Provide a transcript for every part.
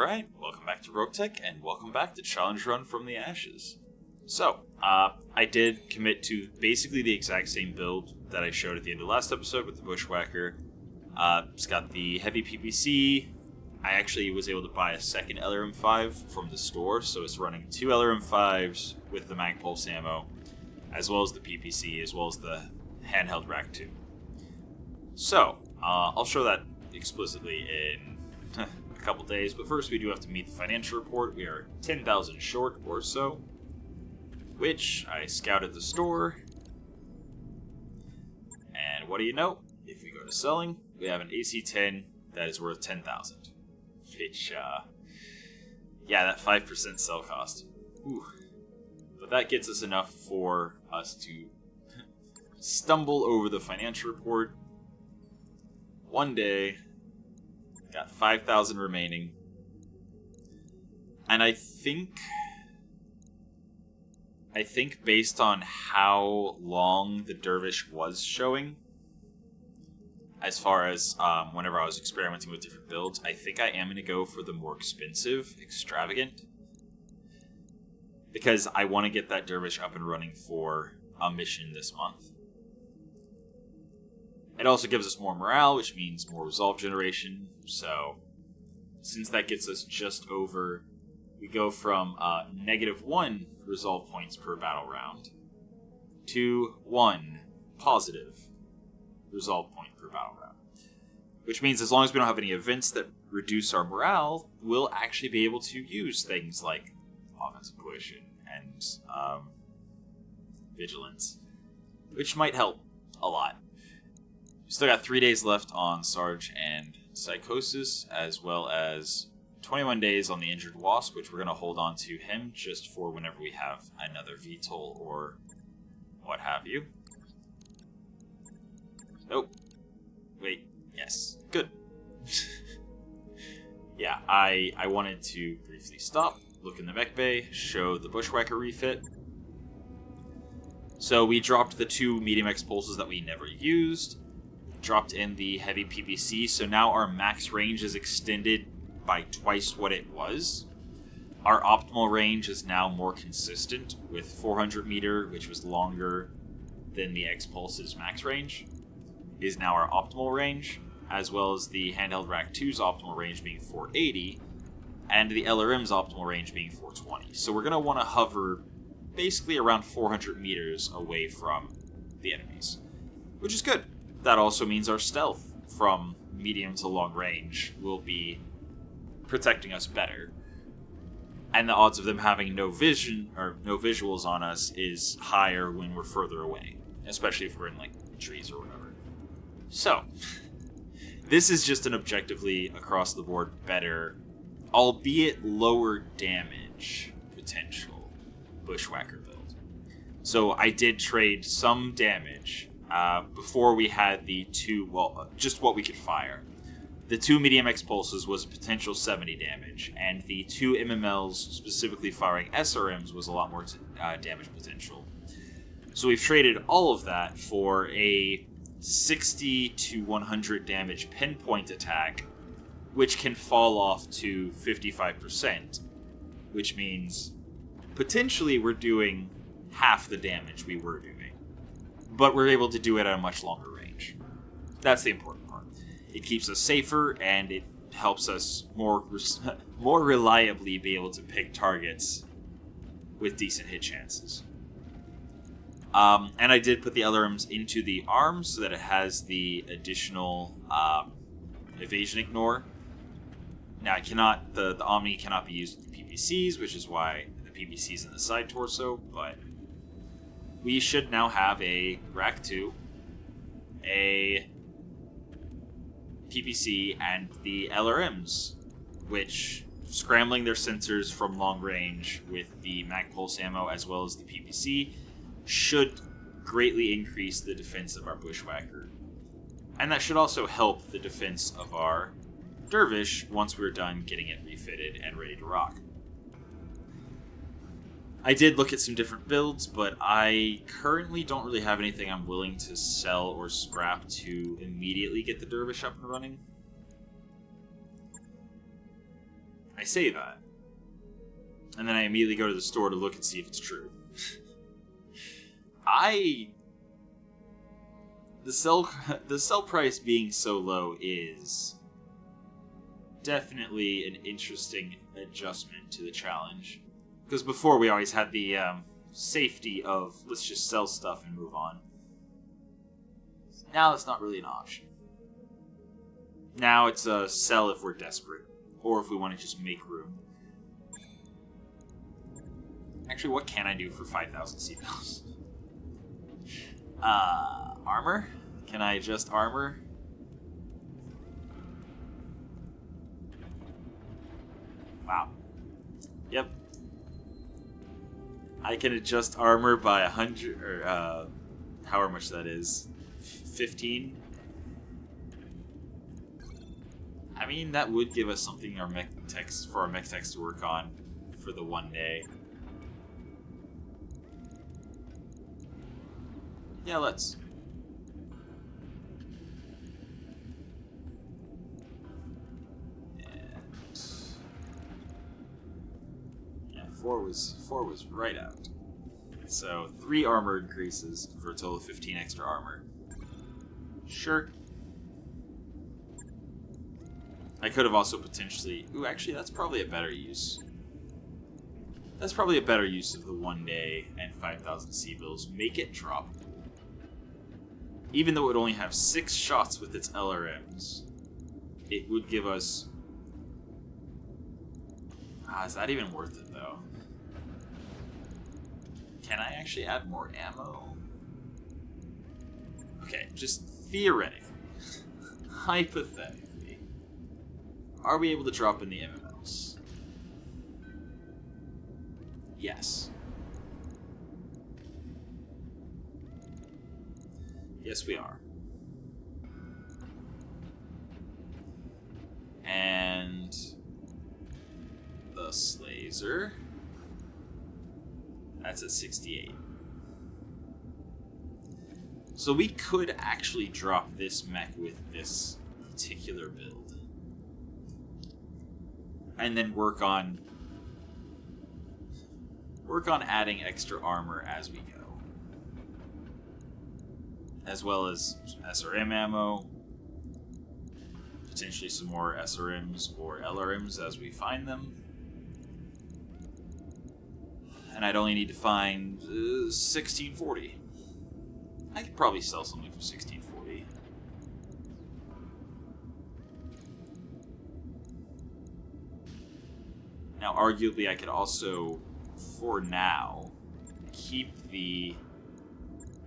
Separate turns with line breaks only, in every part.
Alright, welcome back to Roguetech, and welcome back to Challenge Run from the Ashes. So, I did commit to basically the exact same build that I showed at the end of the last episode with the Bushwhacker. It's got the heavy PPC. I actually was able to buy a second LRM5 from the store, so it's running two LRM5s with the mag pulse ammo, as well as the PPC, as well as the handheld rack 2. So, I'll show that explicitly in a couple days, but first we do have to meet the financial report. We are 10,000 short or so, which I scouted the store, and what do you know? If we go to selling, we have an AC-10 that is worth 10,000, which, yeah, that 5% sell cost. Ooh. But that gets us enough for us to stumble over the financial report. One day, got 5,000 remaining, and I think based on how long the Dervish was showing, as far as whenever I was experimenting with different builds, I think I am going to go for the more expensive, extravagant, because I want to get that Dervish up and running for a mission this month. It also gives us more morale, which means more resolve generation. So, since that gets us just over, we go from -1 resolve points per battle round to 1 positive resolve point per battle round. Which means as long as we don't have any events that reduce our morale, we'll actually be able to use things like offensive cohesion and vigilance, which might help a lot. We still got 3 days left on Sarge and Psychosis, as well as 21 days on the Injured Wasp, which we're going to hold on to him just for whenever we have another VTOL or what have you. Nope. Wait. Yes. Good. Yeah, I wanted to briefly stop, look in the mech bay, show the Bushwhacker refit. So we dropped the 2 medium X pulses that we never used. Dropped in the heavy PPC, so now our max range is extended by twice what it was. Our optimal range is now more consistent, with 400 meter, which was longer than the X-Pulse's max range, is now our optimal range, as well as the handheld rack 2's optimal range being 480, and the LRM's optimal range being 420. So we're going to want to hover basically around 400 meters away from the enemies, which is good. That also means our stealth from medium to long range will be protecting us better. And the odds of them having no vision or no visuals on us is higher when we're further away, especially if we're in like trees or whatever. So, this is just an objectively across the board better, albeit lower damage potential Bushwhacker build. So I did trade some damage before we had the 2, well, just what we could fire. The 2 medium X pulses was a potential 70 damage, and the 2 MMLs, specifically firing SRMs, was a lot more damage potential. So we've traded all of that for a 60 to 100 damage pinpoint attack, which can fall off to 55%, which means potentially we're doing half the damage we were doing. But we're able to do it at a much longer range. That's the important part. It keeps us safer, and it helps us more reliably be able to pick targets with decent hit chances. And I did put the LRMs into the arms so that it has the additional evasion ignore. Now, the Omni cannot be used with the PPCs, which is why the PPC's in the side torso, but we should now have a Rack 2, a PPC, and the LRMs, which, scrambling their sensors from long range with the mag pulse ammo as well as the PPC, should greatly increase the defense of our Bushwhacker. And that should also help the defense of our Dervish once we're done getting it refitted and ready to rock. I did look at some different builds, but I currently don't really have anything I'm willing to sell or scrap to immediately get the Dervish up and running. I say that. And then I immediately go to the store to look and see if it's true. The sell price being so low is definitely an interesting adjustment to the challenge. Because before we always had the safety of let's just sell stuff and move on. Now that's not really an option. Now it's a sell if we're desperate, or if we want to just make room. Actually, what can I do for 5,000 seatbelts? Armor? Can I adjust armor? Wow. Yep. I can adjust armor by 100, or however much that is. 15? I mean, that would give us something for our mech techs to work on for the one day. Yeah, let's. And yeah, four was right out. So 3 armor increases for a total of 15 extra armor. Sure. I could have also potentially... Ooh, actually, that's probably a better use. That's probably a better use of the 1 day and 5,000 C-bills. Make it drop. Even though it would only have 6 shots with its LRMs, it would give us... is that even worth it, though? Can I actually add more ammo? Okay, just theoretically. Hypothetically. Are we able to drop in the MMLs? Yes. Yes, we are. And the Slazer. That's at 68. So we could actually drop this mech with this particular build. And then work on adding extra armor as we go. As well as SRM ammo. Potentially some more SRMs or LRMs as we find them. And I'd only need to find 1640. I could probably sell something for 1640. Now, arguably, I could also, for now, keep the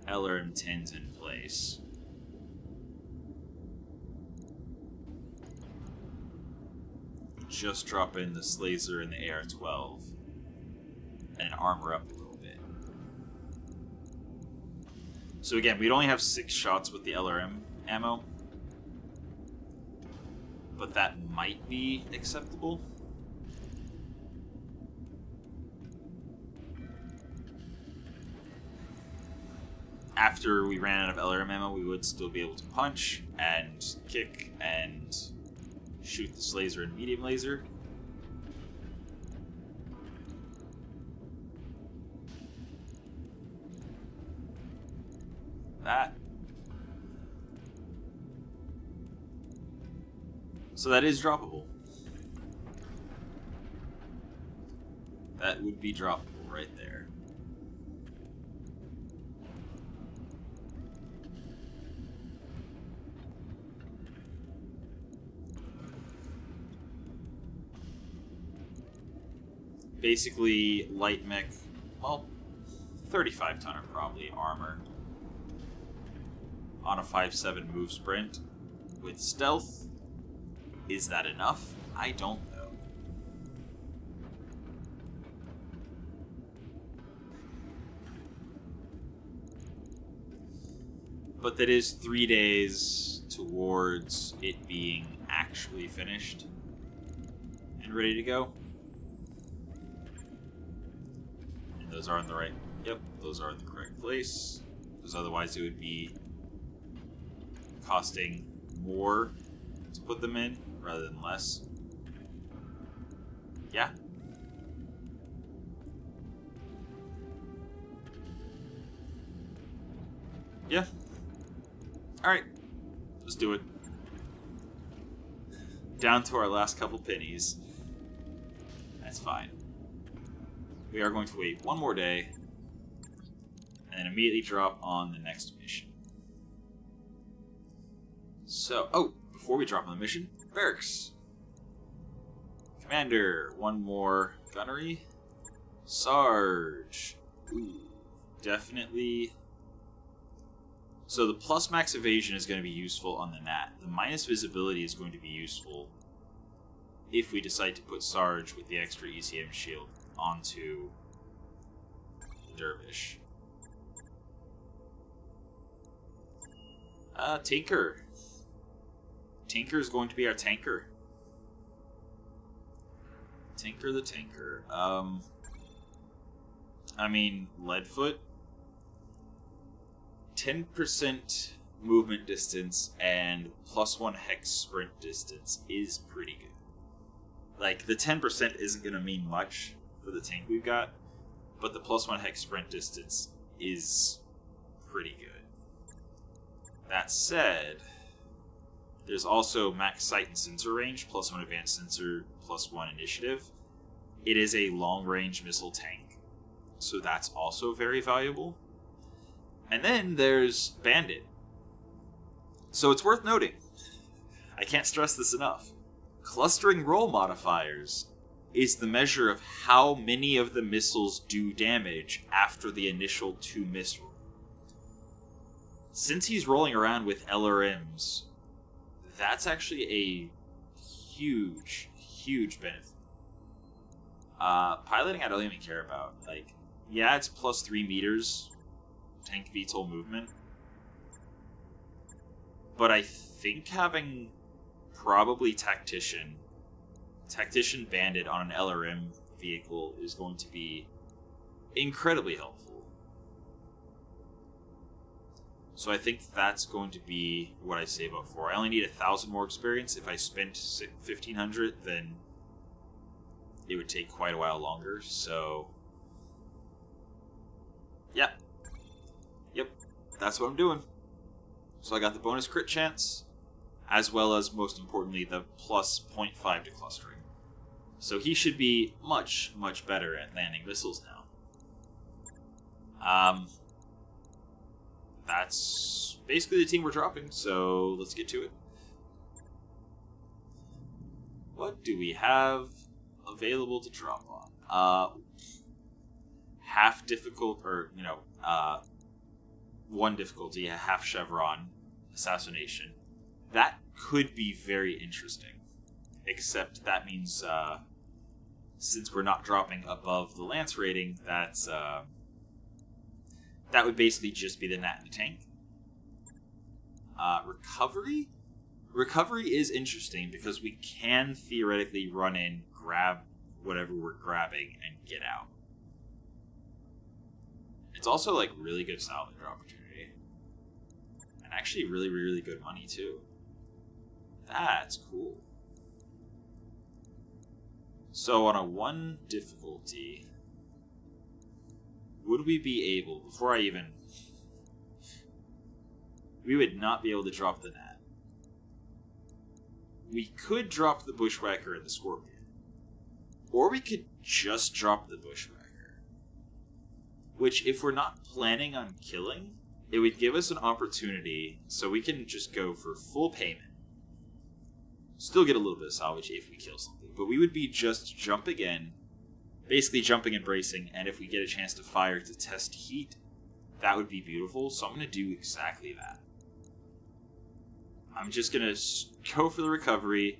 LRM-10s in place. Just drop in the Slazer and the AR-12 and armor up a little bit. So again, we'd only have 6 shots with the LRM ammo, but that might be acceptable. After we ran out of LRM ammo, we would still be able to punch and kick and shoot the Slazer and medium laser. That. So that is droppable. That would be droppable right there. Basically, light mech, well, 35 tonner probably armor on a 5/7 move sprint with stealth. Is that enough? I don't know. But that is 3 days towards it being actually finished and ready to go. And those are in the right... Yep, those are in the correct place. Because otherwise it would be costing more to put them in rather than less. yeah. Yeah. Alright. Let's do it. Down to our last couple pennies. That's fine. We are going to wait one more day and then immediately drop on the next mission. So, oh, before we drop on the mission, barracks. Commander, one more gunnery. Sarge. Ooh, definitely. So the plus max evasion is going to be useful on the Nat. The minus visibility is going to be useful if we decide to put Sarge with the extra ECM shield onto the Dervish. Tinker. Tinker is going to be our tanker. Tinker the Tinker. I mean, Leadfoot. 10% movement distance and +1 hex sprint distance is pretty good. Like, the 10% isn't going to mean much for the tank we've got, but the +1 hex sprint distance is pretty good. That said, there's also max sight and sensor range, +1 advanced sensor, +1 initiative. It is a long-range missile tank, so that's also very valuable. And then there's Bandit. So it's worth noting, I can't stress this enough, clustering roll modifiers is the measure of how many of the missiles do damage after the initial 2 miss roll. Since he's rolling around with LRMs, that's actually a huge, huge benefit. Piloting I don't even care about. Like, yeah, it's +3 meters tank VTOL movement, but I think having probably Tactician Bandit on an LRM vehicle is going to be incredibly helpful. So I think that's going to be what I save up for. I only need 1,000 more experience. If I spent 1,500, then it would take quite a while longer, so yeah. Yep, that's what I'm doing. So I got the bonus crit chance, as well as, most importantly, the +0.5 to clustering. So he should be much, much better at landing missiles now. That's basically the team we're dropping, so let's get to it. What do we have available to drop on? Half difficult, or, 1 difficulty, a half chevron assassination. That could be very interesting. Except that means, since we're not dropping above the lance rating, that's, that would basically just be the Nat and the tank. Recovery? Recovery is interesting because we can theoretically run in, grab whatever we're grabbing, and get out. It's also, like, really good salvage opportunity. And actually really, really good money, too. That's cool. So, on a 1 difficulty, would we be able, before I even... We would not be able to drop the Nat. We could drop the Bushwhacker and the Scorpion. Or we could just drop the Bushwhacker. Which, if we're not planning on killing, it would give us an opportunity so we can just go for full payment. Still get a little bit of salvage if we kill something. But we would be just jumping in, basically jumping and bracing, and if we get a chance to fire to test heat, that would be beautiful. So I'm going to do exactly that. I'm just going to go for the recovery,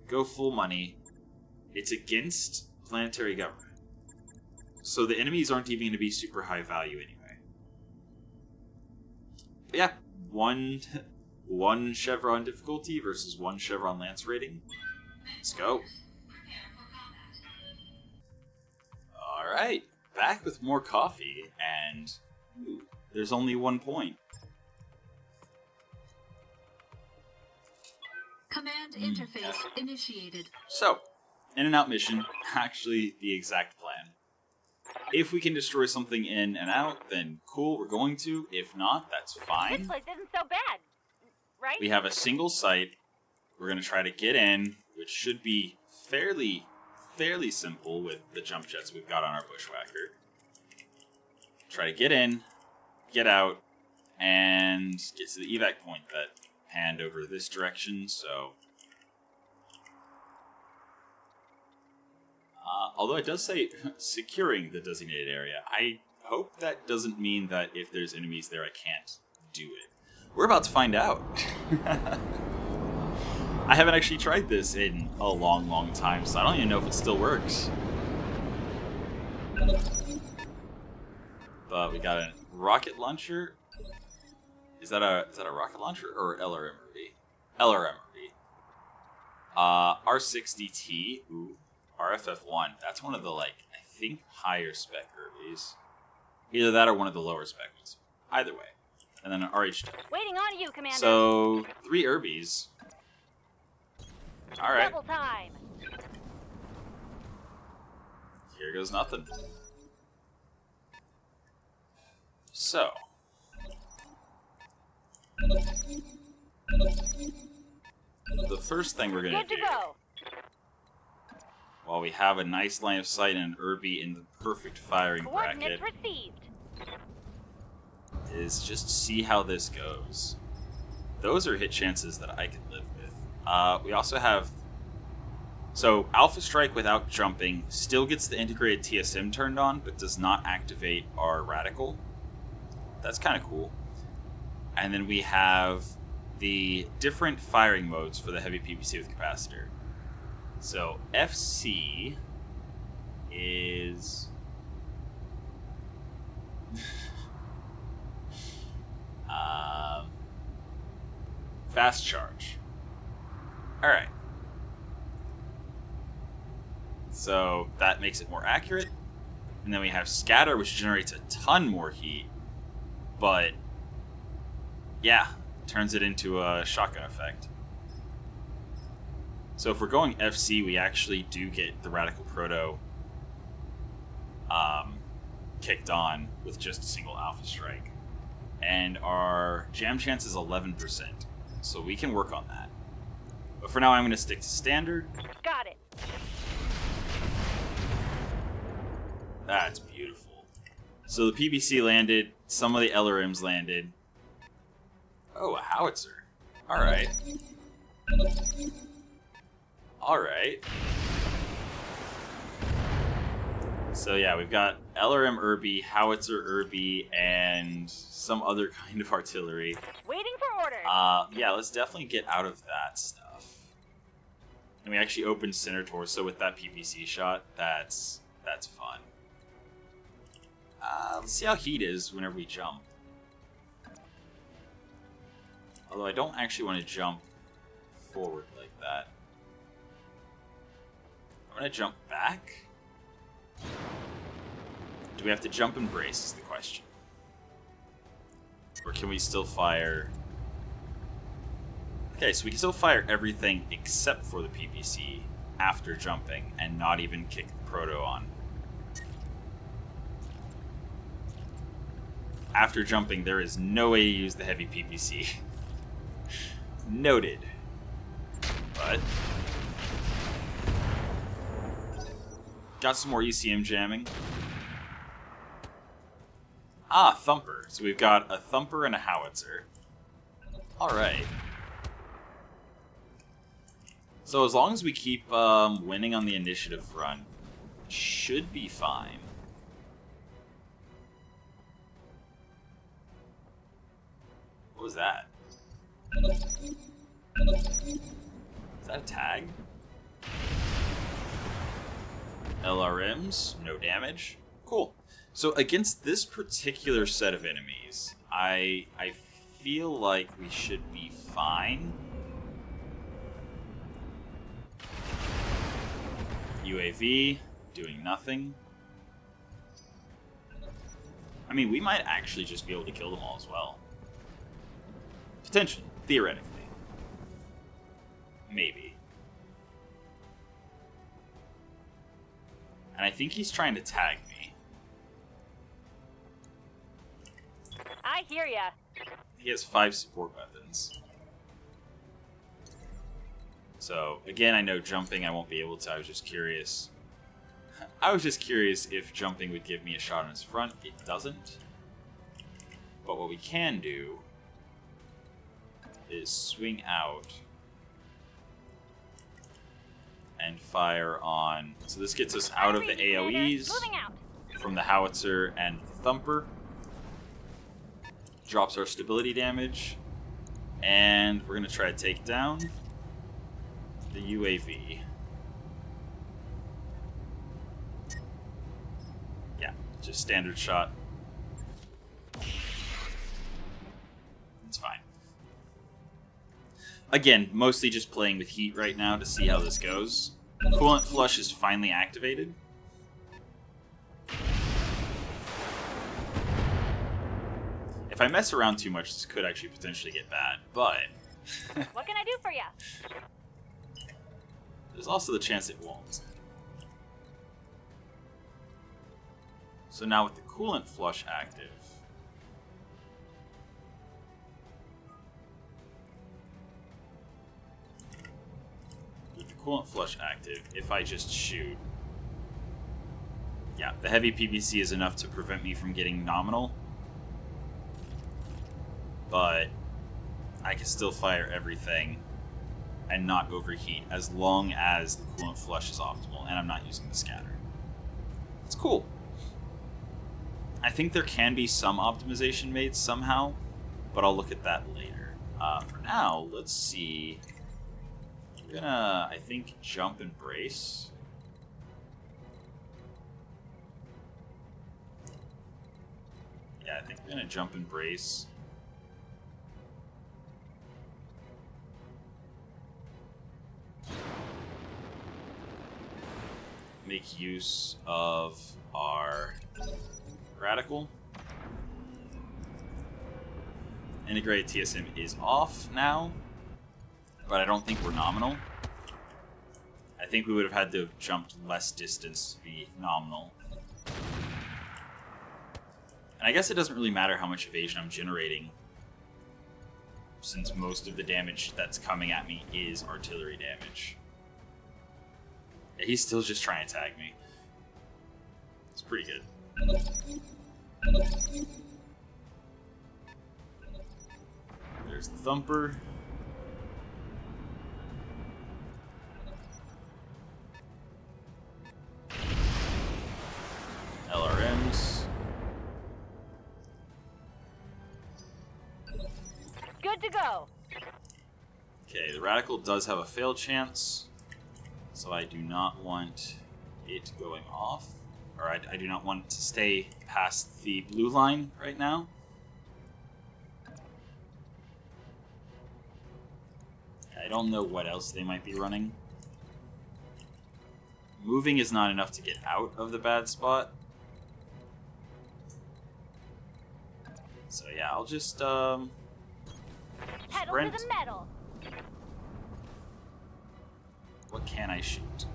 go full money. It's against planetary government. So the enemies aren't even going to be super high value anyway. But yeah, one chevron difficulty versus 1 chevron lance rating. Let's go. Alright, back with more coffee, and there's only 1 point.
Command interface initiated.
So, in and out mission, actually the exact plan. If we can destroy something in and out, then cool, we're going to. If not, that's fine.
This place isn't so bad, right?
We have a single site. We're going to try to get in, which should be fairly simple with the jump jets we've got on our Bushwhacker. Try to get in, get out, and get to the evac point that panned over this direction, so... although it does say securing the designated area, I hope that doesn't mean that if there's enemies there I can't do it. We're about to find out. I haven't actually tried this in a long time, so I don't even know if it still works. But we got a rocket launcher. Is that a rocket launcher or LRMRV? LRMRV. R60T. Ooh. RFF1. That's one of the, like, I think higher spec Irbies. Either that or one of the lower spec ones. Either way. And then an RH2.
Waiting on you, Commander.
So, 3 Irbies. Alright.
Double time.
Here goes nothing. So. The first thing we're going to do...
go.
While we have a nice line of sight and an Irby in the perfect firing bracket, is just see how this goes. Those are hit chances that I can live with. We also have... So, Alpha Strike without jumping still gets the integrated TSM turned on, but does not activate our Radical. That's kind of cool. And then we have the different firing modes for the heavy PPC with capacitor. So, FC is... fast charge. Alright. So, that makes it more accurate. And then we have scatter, which generates a ton more heat. But, yeah, turns it into a shotgun effect. So if we're going FC, we actually do get the Radical Proto kicked on with just a single Alpha Strike. And our jam chance is 11%, so we can work on that. But for now, I'm going to stick to standard.
Got it.
That's beautiful. So the PBC landed, some of the LRMs landed. Oh, a howitzer. Alright. Alright. So yeah, we've got LRM Irby, Howitzer Irby, and some other kind of artillery.
Waiting for orders.
Yeah, let's definitely get out of that stuff. And we actually opened Senator, so with that PPC shot, that's fun. Let's see how heat is whenever we jump. Although I don't actually want to jump forward like that. I'm going to jump back. Do we have to jump and brace is the question. Or can we still fire... Okay, so we can still fire everything except for the PPC after jumping and not even kick the Proto on. After jumping, there is no way to use the heavy PPC. Noted. But... got some more ECM jamming. Ah, Thumper. So we've got a Thumper and a Howitzer. Alright. So as long as we keep winning on the initiative front, should be fine. What was that? Is that a tag? LRMs, no damage. Cool. So against this particular set of enemies, I feel like we should be fine. UAV, doing nothing. I mean, we might actually just be able to kill them all as well. Potentially, theoretically. Maybe. And I think he's trying to tag me.
I hear ya.
He has 5 support weapons. So, again, I know jumping I won't be able to. I was just curious. I was just curious if jumping would give me a shot on his front. It doesn't. But what we can do is swing out and fire on. So this gets us out of the AoEs from the howitzer and the thumper. Drops our stability damage. And we're going to try to take down the UAV. Yeah, just standard shot. It's fine. Again, mostly just playing with heat right now to see how this goes. Coolant flush is finally activated. If I mess around too much, this could actually potentially get bad, but...
What can I do for ya?
There's also the chance it won't. So now with the coolant flush active... With the coolant flush active, if I just shoot... Yeah, the heavy PVC is enough to prevent me from getting nominal. But I can still fire everything and not overheat as long as the coolant flush is optimal and I'm not using the scatter. It's cool. I think there can be some optimization made somehow, but I'll look at that later. For now, let's see. We're gonna, I think, jump and brace. Yeah, I think we're gonna jump and brace. Make use of our radical. Integrated TSM is off now, but I don't think we're nominal. I think we would have had to have jumped less distance to be nominal. And I guess it doesn't really matter how much evasion I'm generating, since most of the damage that's coming at me is artillery damage. Yeah, he's still just trying to tag me. It's pretty good. There's the thumper. LRMs.
Good to go.
Okay, the radical does have a fail chance, so I do not want it going off. Or I do not want it to stay past the blue line right now. I don't know what else they might be running. Moving is not enough to get out of the bad spot. So yeah, I'll just
Pedal
sprint.
to the metal.
What can I shoot?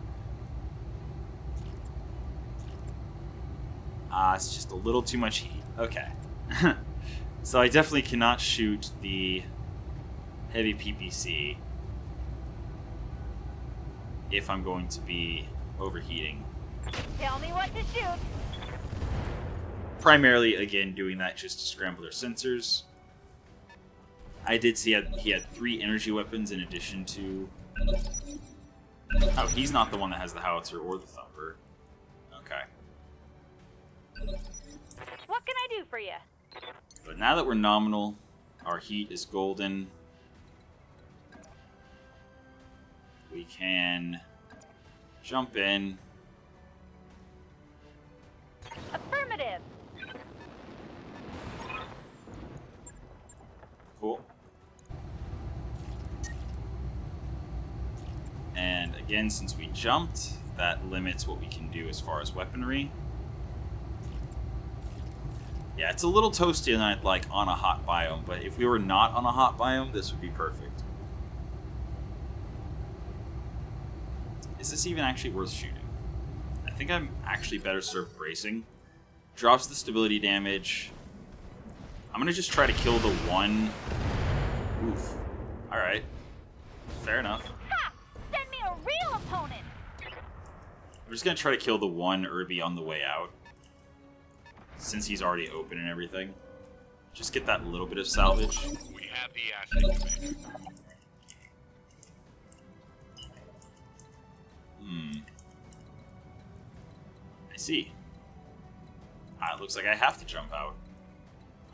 It's just a little too much heat. Okay. So I definitely cannot shoot the heavy PPC if I'm going to be overheating.
Tell me what to shoot.
Primarily, again, doing that just to scramble their sensors. I did see he had 3 energy weapons in addition to... Oh, he's not the one that has the howitzer or the thumper. Okay.
What can I do for you?
But now that we're nominal, our heat is golden. We can jump in.
Affirmative.
Cool. And again, since we jumped, that limits what we can do as far as weaponry. Yeah, it's a little toasty and I'd like on a hot biome, but if we were not on a hot biome, this would be perfect. Is this even actually worth shooting? I think I'm actually better served bracing. Drops the stability damage. I'm gonna just try to kill the one. Oof. Alright. Fair enough.
Ha! Send me a real opponent!
I'm just gonna try to kill the one Irby on the way out. Since he's already open and everything. Just get that little bit of salvage.
We have the asset, Commander.
I see. It looks like I have to jump out.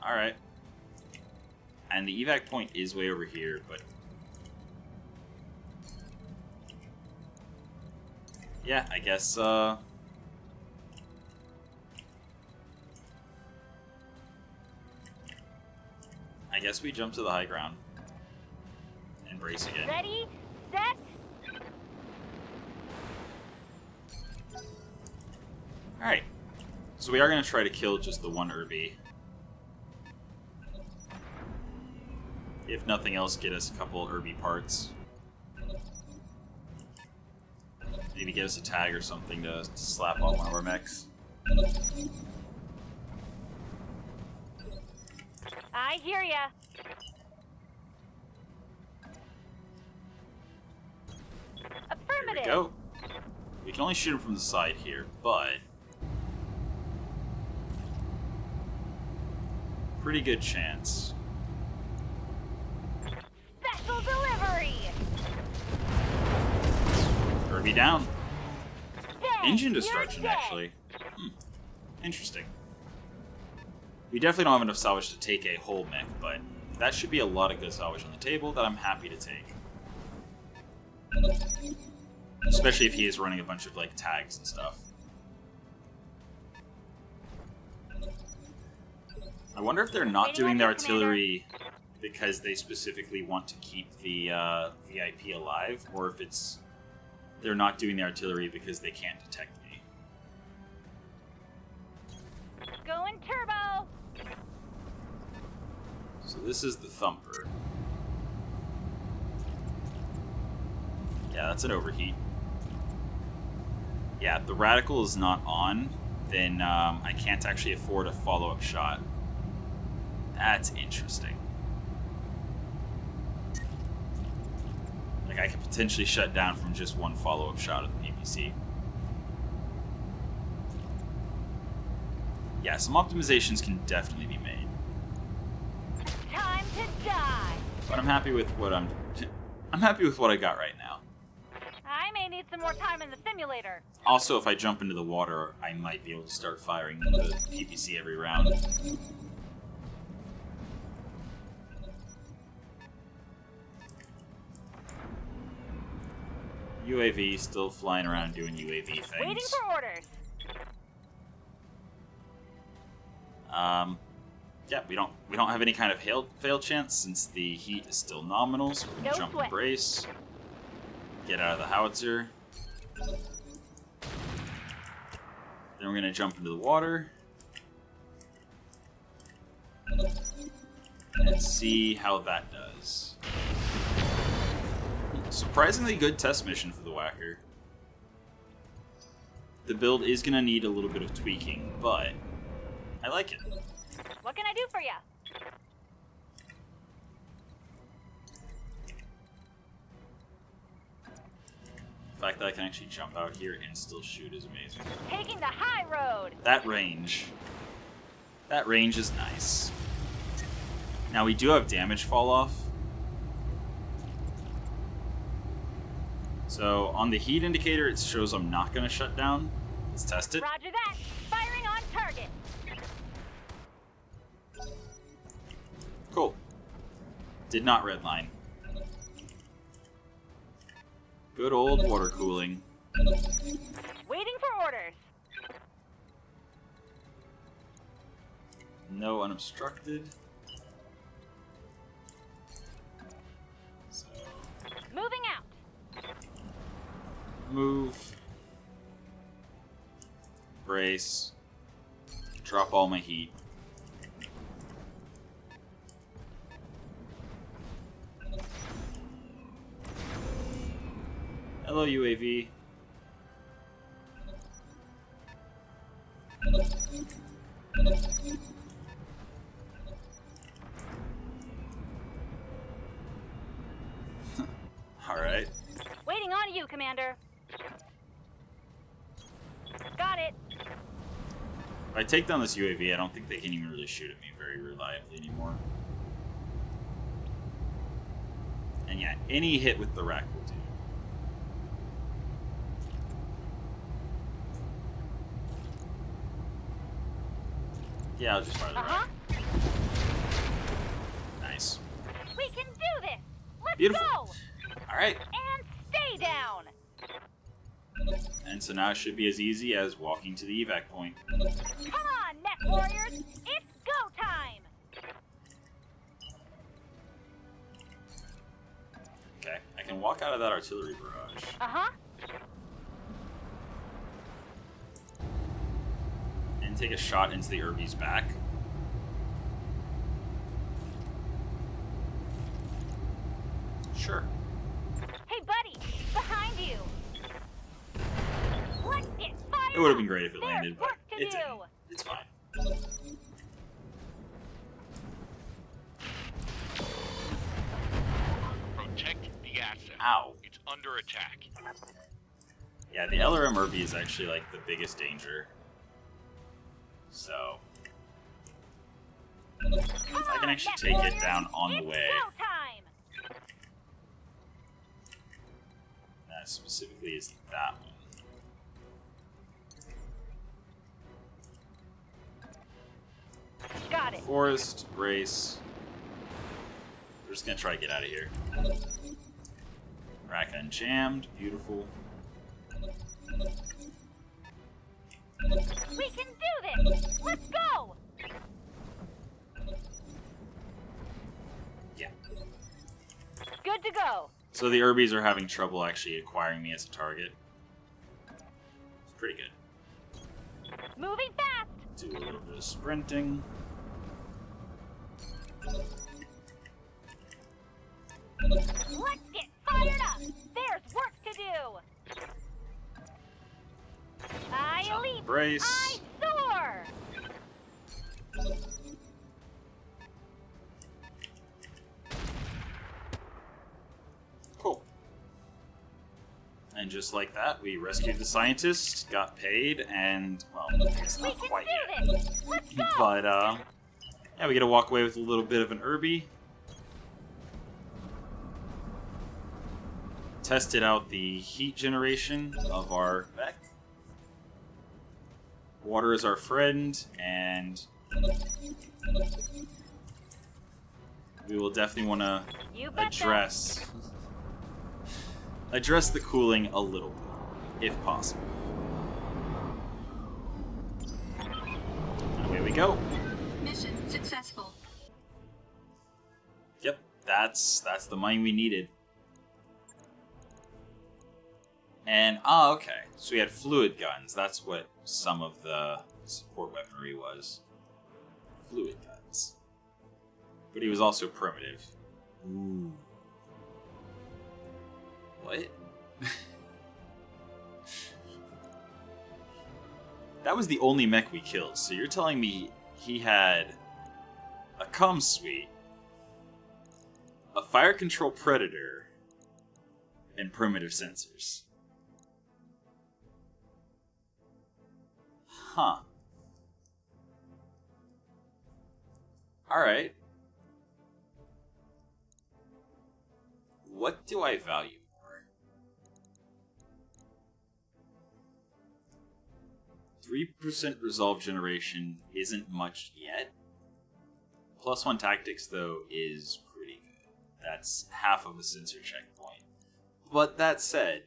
Alright. And the evac point is way over here, but... yeah, I guess, I guess we jump to the high ground. And brace again.
Ready, set.
Alright. So we are going to try to kill just the one Irby. If nothing else, get us a couple Irby parts. Maybe get us a tag or something to slap on one of our mechs.
I hear ya.
There we
Affirmative.
go. We can only shoot him from the side here, but... pretty good chance.
Special delivery.
Irby down.
Dead.
Engine
You're
destruction,
dead.
actually. Interesting. We definitely don't have enough salvage to take a whole mech, but that should be a lot of good salvage on the table that I'm happy to take. Especially if he is running a bunch of, like, tags and stuff. I wonder if they're not doing the artillery because they specifically want to keep the VIP alive, or if it's they're not doing the artillery because they can't detect me.
Going turbo.
So this is the Thumper. Yeah, that's an overheat. Yeah, if the Radical is not on, then I can't actually afford a follow-up shot. That's interesting. Like, I could potentially shut down from just one follow-up shot of the PPC. Yeah, some optimizations can definitely be made.
Time to die.
But I'm happy with what I'm happy with what I got right now.
I may need some more time in the simulator.
Also, if I jump into the water, I might be able to start firing the PPC every round. UAV still flying around doing UAV things.
Waiting for orders.
Yeah, we don't have any kind of fail chance since the heat is still nominal, so we're gonna
No
jump
sweat.
and brace. Get out of the howitzer. Then we're gonna jump into the water. And see how that does. Surprisingly good test mission for the Whacker. The build is gonna need a little bit of tweaking, but I like it.
What can I do for ya?
The fact that I can actually jump out here and still shoot is amazing.
Taking the high road.
That range is nice. Now we do have damage fall off. So on the heat indicator, it shows I'm not going to shut down. Let's test it.
Roger that. Firing on target.
Cool. Did not redline. Good old water cooling.
Waiting for orders.
No unobstructed. So
Moving out.
move. Brace. Drop all my heat. Hello, UAV. Alright.
Waiting on you, Commander. Got it.
If I take down this UAV, I don't think they can even really shoot at me very reliably anymore. And yeah, any hit with the rack will do. Yeah, I'll just fire the rack. Nice.
We can do this. Let's
Beautiful.
go.
Alright.
And stay down.
And so now it should be as easy as walking to the evac point.
Come on, Mechwarriors. It's go time.
Okay, I can walk out of that artillery barrage. And take a shot into the Irby's back. Sure.
Hey, buddy. Behind you. Let's get fired.
It would have been great if it
There's
landed, but
work to
it
do.
didn't. It's fine.
Protect the asset.
Ow.
It's under attack.
Yeah, the LRM Irby is actually like the biggest danger. So I can actually take it down on the way.
It's go time.
That specifically is that one.
Got it.
Forest, race. We're just gonna try to get out of here. Rack unjammed, beautiful.
We can do this. Let's go.
Yeah.
Good to go.
So the Irbies are having trouble actually acquiring me as a target. It's pretty good.
Moving fast.
Do a little bit of sprinting.
Let's get fired up. There's work to do. I leap.
Brace.
I soar.
Cool. And just like that, we rescued the scientist, got paid, and, well, it's
We
not
can
quite
do
yet.
this. Let's go.
But, yeah, we get to walk away with a little bit of an Irby. Tested out the heat generation of our mech. Water is our friend, and we will definitely want to
You betcha.
address the cooling a little bit, if possible. And away we go.
Mission successful.
Yep, that's the money we needed. And, okay. So we had fluid guns. That's what some of the support weaponry was. Fluid guns. But he was also primitive. Ooh. What? That was the only mech we killed, so you're telling me he had a comm suite, a fire control predator, and primitive sensors. Huh. Alright. What do I value more? 3% resolve generation isn't much yet. +1 tactics, though, is pretty good. That's half of a sensor checkpoint. But that said,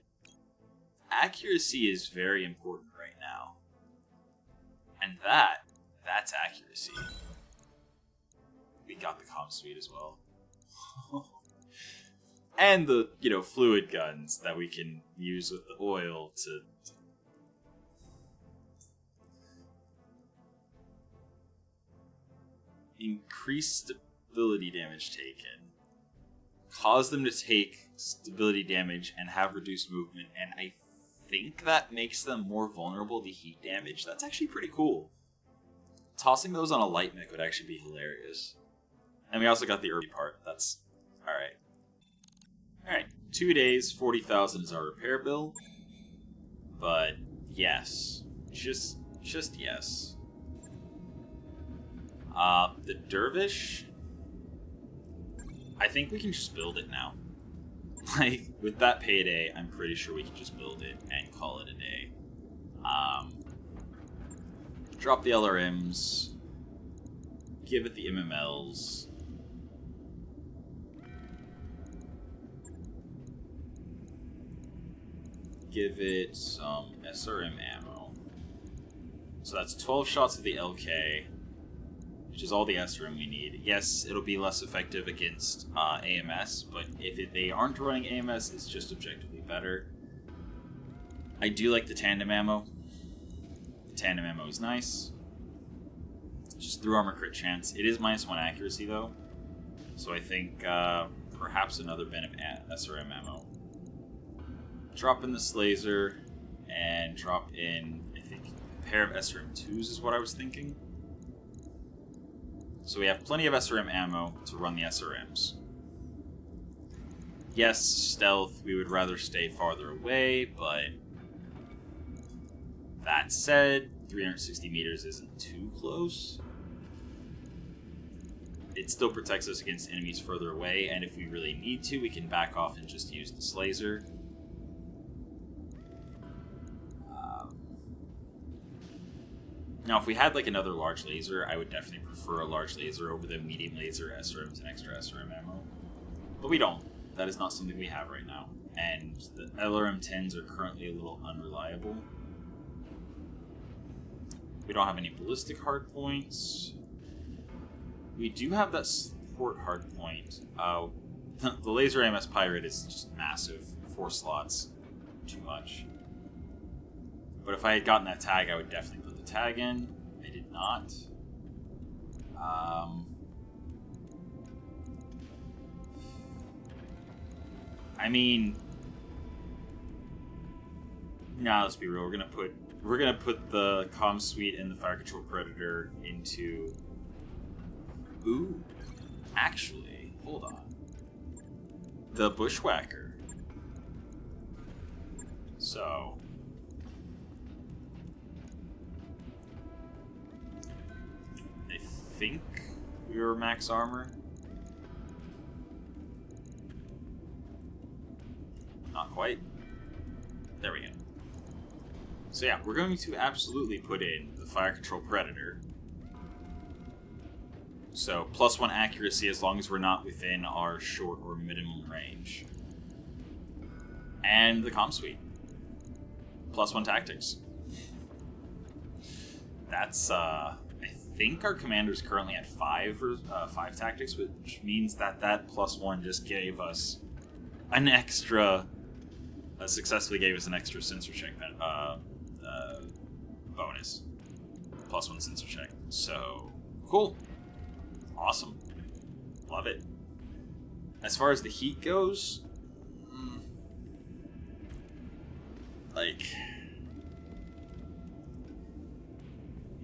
accuracy is very important right now. And that's accuracy. We got the comm suite as well. And the, fluid guns that we can use with the oil to increase stability damage taken, cause them to take stability damage and have reduced movement, and I think that makes them more vulnerable to heat damage. That's actually pretty cool. Tossing those on a light mech would actually be hilarious. And we also got the early part. That's alright. Alright, 2 days, 40,000 is our repair bill. But yes. Just yes. The Dervish, I think we can just build it now. Like, with that payday, I'm pretty sure we can just build it and call it a day. Drop the LRMs. Give it the MMLs. Give it some SRM ammo. So that's 12 shots of the LK, which is all the SRM we need. Yes, it'll be less effective against AMS, but if they aren't running AMS, it's just objectively better. I do like the tandem ammo. The tandem ammo is nice. Just through armor crit chance. It is -1 accuracy though, so I think perhaps another bin of SRM ammo. Drop in the Slazer and drop in, I think, a pair of SRM2s is what I was thinking. So we have plenty of SRM ammo to run the SRMs. Yes, stealth, we would rather stay farther away, but that said, 360 meters isn't too close. It still protects us against enemies further away, and if we really need to, we can back off and just use the Slazer. Now, if we had like another large laser, I would definitely prefer a large laser over the medium laser, SRMs, and extra SRM ammo. But we don't. That is not something we have right now. And the LRM-10s are currently a little unreliable. We don't have any ballistic hardpoints. We do have that support hardpoint. The laser AMS Pirate is just massive. 4 slots. Too much. But if I had gotten that tag, I would definitely put the tag in. I did not. I mean, nah, let's be real. We're gonna put the comm suite and the fire control predator into. Ooh, actually, hold on. The bushwhacker. So. I think we were max armor. Not quite. There we go. So yeah, we're going to absolutely put in the fire control predator. So +1 accuracy as long as we're not within our short or minimum range. And the comm suite. +1 tactics. That's I think our commander's currently at 5 tactics, which means that +1 just gave us an extra. Successfully gave us an extra sensor check bonus. +1 sensor check. So, cool. Awesome. Love it. As far as the heat goes, like,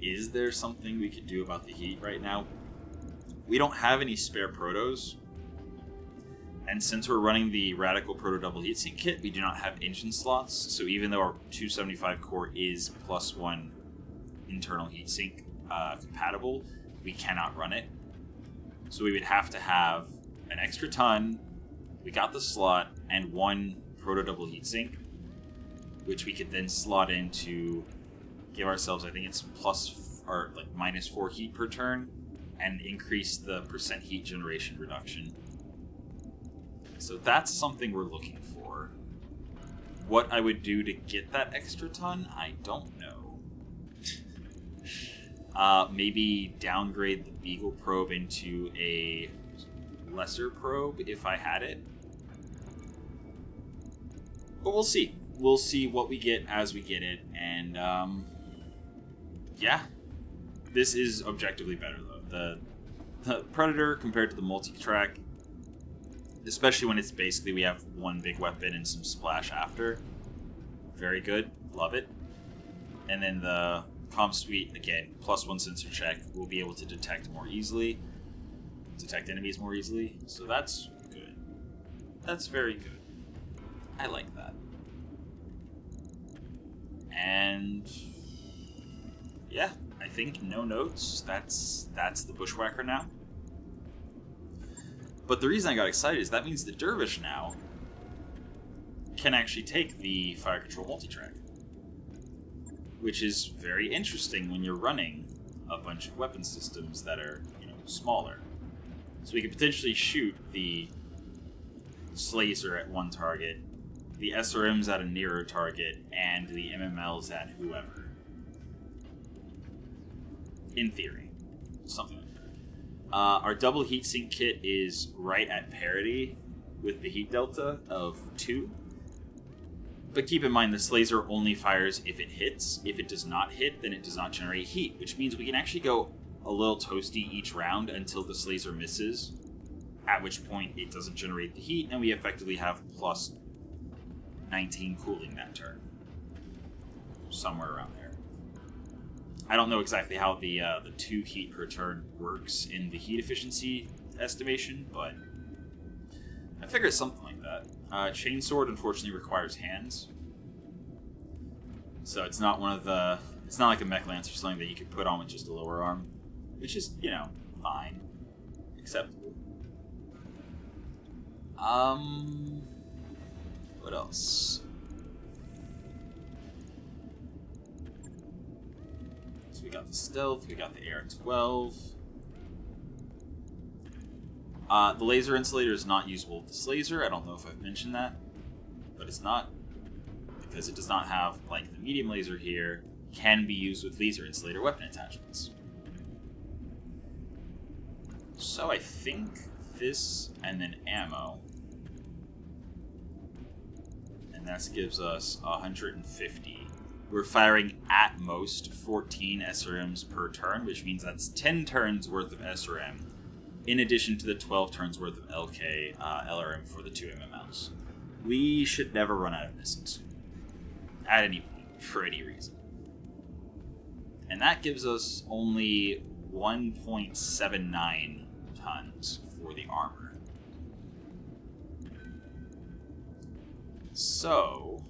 is there something we could do about the heat right now? We don't have any spare protos. And since we're running the Radical Proto Double Heatsink kit, we do not have engine slots, so even though our 275 core is +1 internal heatsink compatible, we cannot run it. So we would have to have an extra ton, we got the slot, and 1 Proto Double Heatsink, which we could then slot in to give ourselves, I think it's -4 heat per turn, and increase the % heat generation reduction. So that's something we're looking for. What I would do to get that extra ton, I don't know. Maybe downgrade the Beagle probe into a lesser probe if I had it. But we'll see. We'll see what we get as we get it. And, yeah. This is objectively better, though. The Predator compared to the multi-track, especially when it's basically we have 1 big weapon and some splash after. Very good. Love it. And then the Comm suite, again, +1 sensor check. We'll be able to detect more easily. Detect enemies more easily. So that's good. That's very good. I like that. And yeah, I think no notes. That's the Bushwhacker now. But the reason I got excited is that means the Dervish now can actually take the fire control multi-track, which is very interesting when you're running a bunch of weapon systems that are, smaller. So we could potentially shoot the Slazer at one target, the SRMs at a nearer target, and the MMLs at whoever. In theory. Something like that. Our double heatsink kit is right at parity with the heat delta of 2. But keep in mind, the Slazer only fires if it hits. If it does not hit, then it does not generate heat, which means we can actually go a little toasty each round until the Slazer misses, at which point it doesn't generate the heat, and we effectively have plus 19 cooling that turn. Somewhere around there. I don't know exactly how the 2 heat per turn works in the heat efficiency estimation, but I figure it's something like that. Chainsword unfortunately requires hands, so it's not it's not like a Mech Lance or something that you could put on with just a lower arm, which is, fine, acceptable. What else? So we got the stealth, we got the AR-12. The laser insulator is not usable with the Slazer. I don't know if I've mentioned that, but it's not, because it does not have, like the medium laser here, can be used with laser insulator weapon attachments. So I think this, and then ammo, and that gives us 150. We're firing at most 14 SRMs per turn, which means that's 10 turns worth of SRM, in addition to the 12 turns worth of LK LRM for the 2 MMLs. We should never run out of missiles at any point, for any reason. And that gives us only 1.79 tons for the armor. So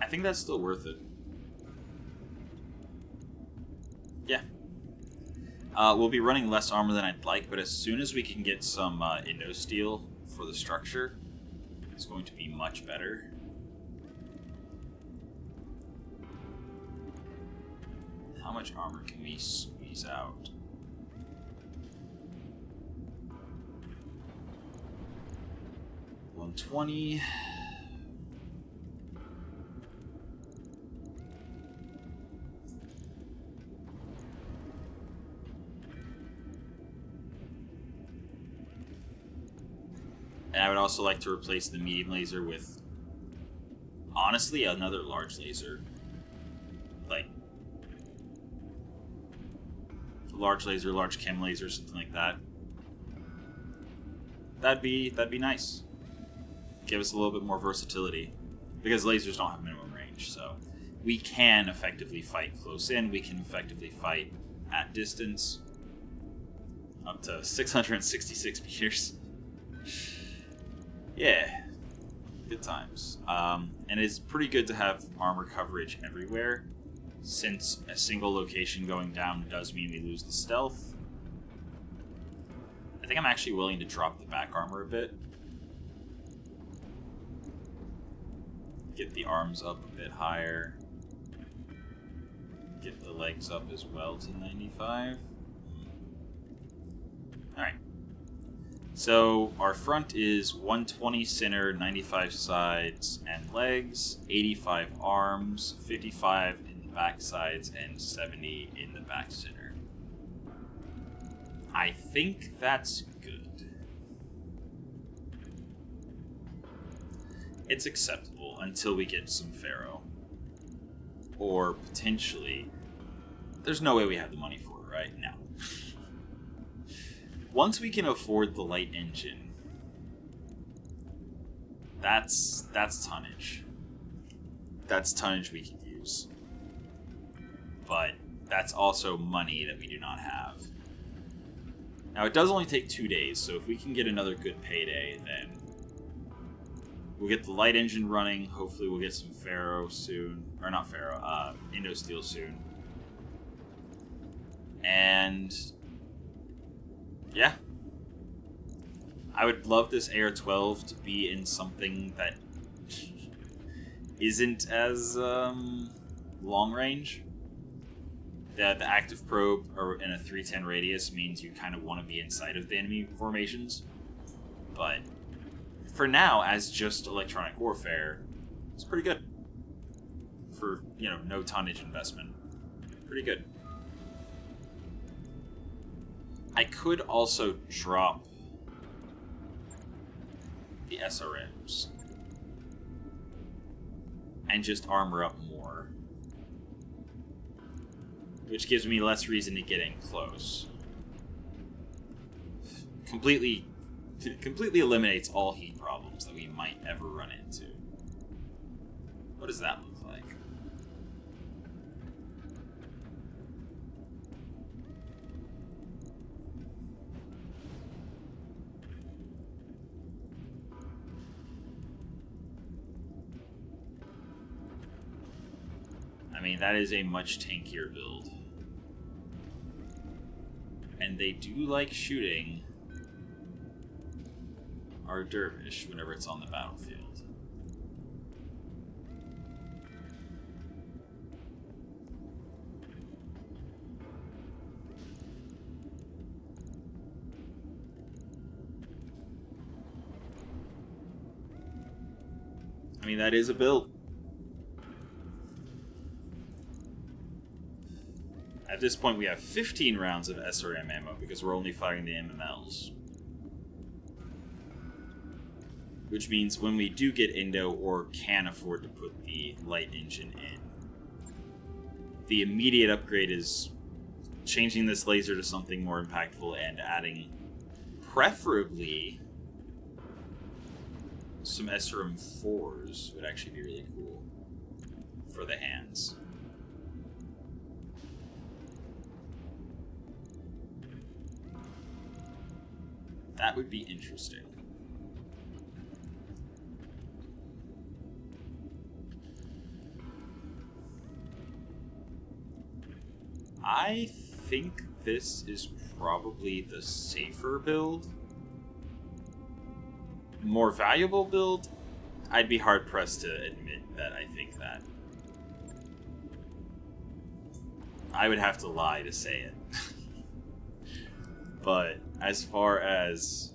I think that's still worth it. Yeah. We'll be running less armor than I'd like, but as soon as we can get some Indo steel for the structure, it's going to be much better. How much armor can we squeeze out? 120. And I would also like to replace the medium laser with, honestly, another large laser. Like, large laser, large chem laser, something like that. That'd be nice. Give us a little bit more versatility, because lasers don't have minimum range, so we can effectively fight close in, we can effectively fight at distance, up to 666 meters. Yeah, good times. And it's pretty good to have armor coverage everywhere, since a single location going down does mean we lose the stealth. I think I'm actually willing to drop the back armor a bit. Get the arms up a bit higher. Get the legs up as well to 95. Alright. So our front is 120 center, 95 sides and legs, 85 arms, 55 in the back sides, and 70 in the back center. I think that's good. It's acceptable until we get some Pharaoh. Or potentially, there's no way we have the money for it right now. Once we can afford the light engine, That's tonnage. That's tonnage we could use. But that's also money that we do not have. Now, it does only take 2 days, so if we can get another good payday, then we'll get the light engine running. Hopefully we'll get some Ferro soon. Or not Ferro, Indo Steel soon. And yeah. I would love this AR-12 to be in something that isn't as long range. The active probe or in a 310 radius means you kind of want to be inside of the enemy formations. But for now, as just electronic warfare, it's pretty good. For, you know, no tonnage investment. Pretty good. I could also drop the SRMs and just armor up more, which gives me less reason to get in close. Completely eliminates all heat problems that we might ever run into. What does that look like? I mean, that is a much tankier build. And they do like shooting our dervish whenever it's on the battlefield. I mean, that is a build. At this point, we have 15 rounds of SRM ammo because we're only firing the MMLs. Which means when we do get Indo or can afford to put the light engine in, the immediate upgrade is changing this laser to something more impactful and adding, preferably, some SRM 4s would actually be really cool for the hands. That would be interesting. I think this is probably the safer build. More valuable build? I'd be hard-pressed to admit that I think that. I would have to lie to say it. But as far as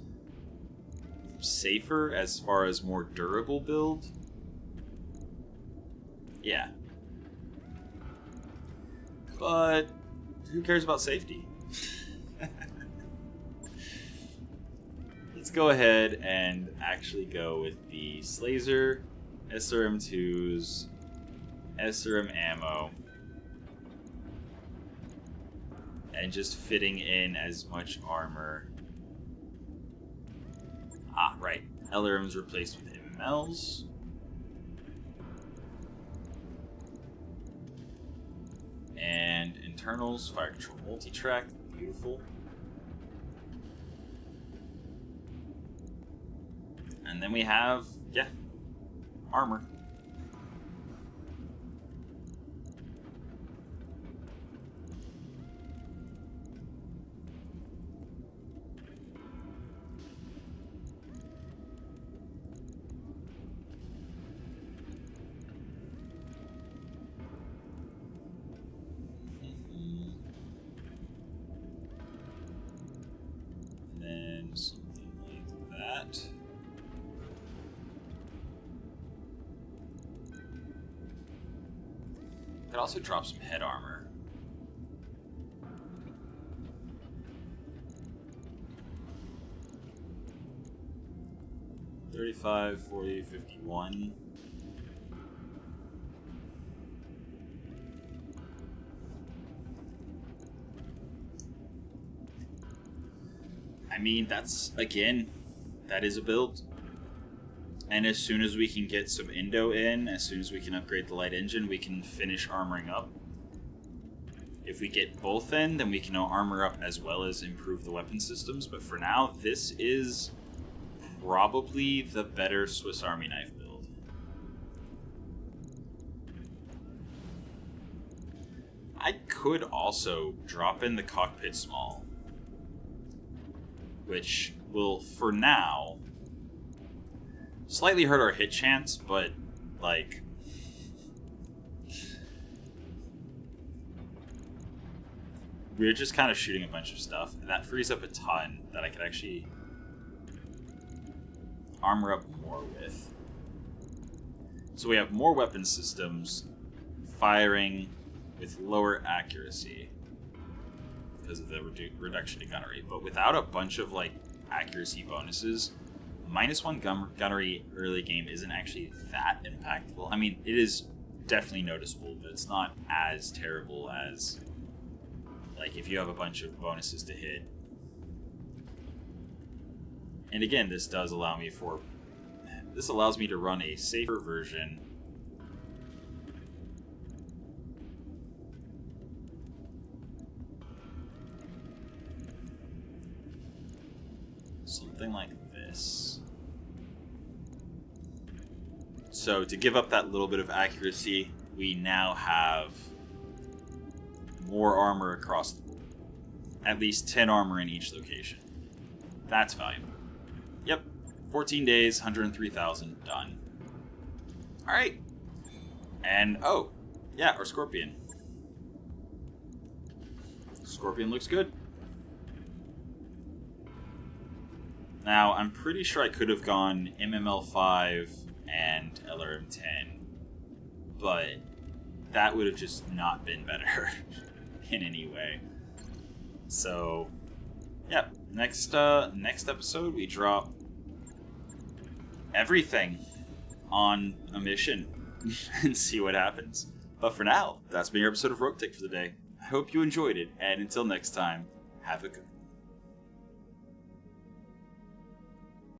safer, as far as more durable build, yeah. But who cares about safety? Let's go ahead and actually go with the Slazer, SRM2s, SRM ammo, and just fitting in as much armor. Ah, right. LRMs replaced with MMLs. And internals, fire control multi-track, beautiful. And then we have, yeah, armor. Something like that. Could also drop some head armor. $35, $40, $51. I mean, that's, again, that is a build. And as soon as we can get some Indo in, as soon as we can upgrade the light engine, we can finish armoring up. If we get both in, then we can armor up as well as improve the weapon systems. But for now, this is probably the better Swiss Army knife build. I could also drop in the cockpit small, which will, for now, slightly hurt our hit chance, but, like, we're just kind of shooting a bunch of stuff, and that frees up a ton that I could actually armor up more with. So we have more weapon systems firing with lower accuracy because of the reduction to gunnery, but without a bunch of, like, accuracy bonuses, -1 gunnery early game isn't actually that impactful. I mean, it is definitely noticeable, but it's not as terrible as, like, if you have a bunch of bonuses to hit. And again, this allows me to run a safer version. Something like this. So to give up that little bit of accuracy, we now have more armor across the board. At least 10 armor in each location. That's valuable. Yep, 14 days, 103,000, done. Alright. And, oh, yeah, our Scorpion. Scorpion looks good. Now, I'm pretty sure I could have gone MML5 and LRM10, but that would have just not been better in any way. So, yeah, next episode we drop everything on a mission and see what happens. But for now, that's been your episode of Roguetech for the day. I hope you enjoyed it, and until next time, have a good one.